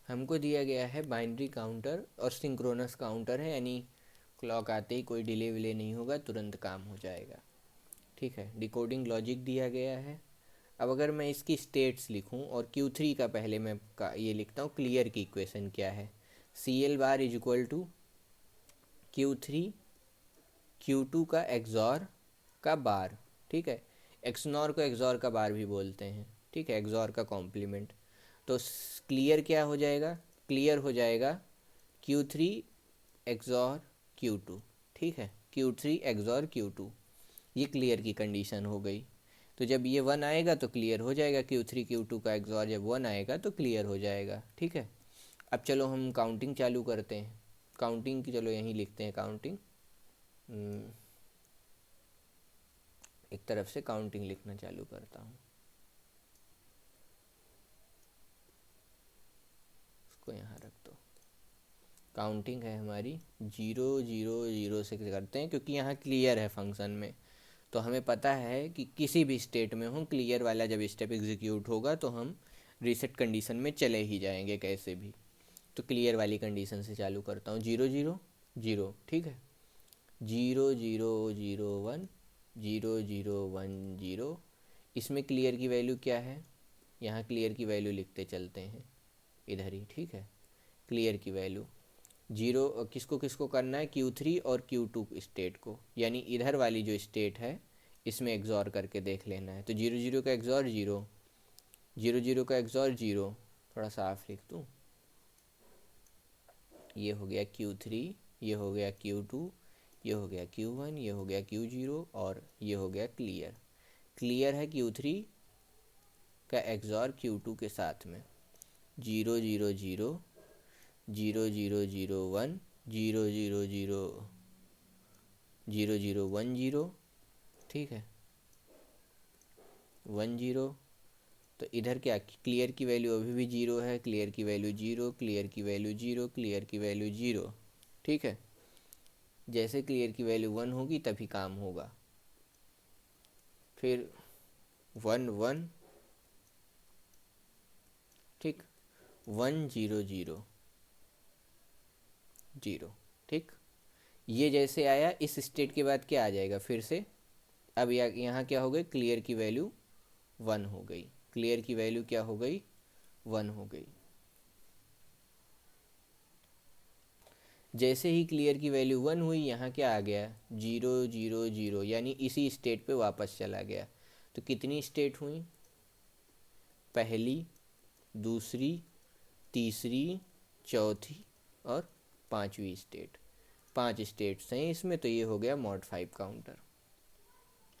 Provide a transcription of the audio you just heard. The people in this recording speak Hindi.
हमको दिया गया है बाइनरी काउंटर और सिंक्रोनस काउंटर है, यानी क्लॉक आते ही कोई डिले विले नहीं होगा, तुरंत काम हो जाएगा। ठीक है, डिकोडिंग लॉजिक दिया गया है। अब अगर मैं इसकी स्टेट्स लिखूं और Q3 का पहले मैं ये लिखता हूँ, क्लियर की इक्वेशन क्या है, CL बार is equal to Q3 Q2 का एक्सॉर का बार। ठीक है, एक्सनॉर को एक्सॉर का बार भी बोलते हैं। ठीक है, एक्सॉर का कॉम्प्लीमेंट। तो क्लियर क्या हो जाएगा, क्लियर हो जाएगा Q3 एक्सॉर Q2। ठीक है, Q3 एक्सॉर Q2, ये क्लियर की कंडीशन हो गई। तो जब ये 1 आएगा तो क्लियर हो जाएगा, Q3 Q2 का एक्सॉर जब 1 आएगा तो क्लियर हो जाएगा। ठीक है, अब चलो हम काउंटिंग चालू करते हैं। काउंटिंग की चलो यहीं लिखते हैं काउंटिंग, एक तरफ से काउंटिंग लिखना चालू करता हूँ, उसको यहाँ रख दो। काउंटिंग है हमारी 0 0 0 से करते हैं, क्योंकि यहाँ क्लियर है फंक्शन में, तो हमें पता है कि किसी भी स्टेट में हो क्लियर वाला जब स्टेप एग्जीक्यूट होगा तो हम रीसेट कंडीशन में चले ही जाएंगे कैसे भी। तो क्लियर वाली कंडीशन से चालू करता हूँ, 0 0 0। ठीक है, 0 0 0 1 0 0 1 0। इसमें क्लियर की वैल्यू क्या है, यहाँ क्लियर की वैल्यू लिखते चलते हैं इधर ही। ठीक है, क्लियर की वैल्यू 0 किसको किसको करना है, Q3 और Q2 स्टेट को, यानी इधर वाली जो स्टेट है इसमें एग्जॉर करके देख लेना है। तो 0 0 का एग्जॉर 0, 0 0 का एग्जॉर 0, थोड़ा साफ लिख दूँ, ये हो गया Q3, ये हो गया Q2, ये हो गया Q1, ये हो गया Q0 और ये हो गया क्लियर। क्लियर है Q3 का एक्सॉर Q2 के साथ में, 0 0 0 0 0 0 1 0 0 0 0 0 0 1 0। ठीक है, 1 0। तो इधर क्या, क्लियर की वैल्यू अभी भी 0 है, क्लियर की वैल्यू 0, क्लियर की वैल्यू 0, क्लियर की वैल्यू 0। ठीक है, जैसे क्लियर की वैल्यू 1 होगी तभी काम होगा। फिर 1 1, ठीक, 1 0 0 0। ठीक, ये जैसे आया, इस स्टेट के बाद क्या आ जाएगा फिर से, अब यहाँ क्या हो गई, क्लियर की वैल्यू 1 हो गई, क्लियर की वैल्यू क्या हो गई, 1 हो गई। जैसे ही क्लियर की वैल्यू 1 हुई, यहाँ क्या आ गया, 0 0 0, यानी इसी स्टेट पे वापस चला गया। तो कितनी स्टेट हुई, पहली, दूसरी, तीसरी, चौथी और पांचवी स्टेट, 5 स्टेट्स हैं इसमें। तो ये हो गया मॉड 5 काउंटर।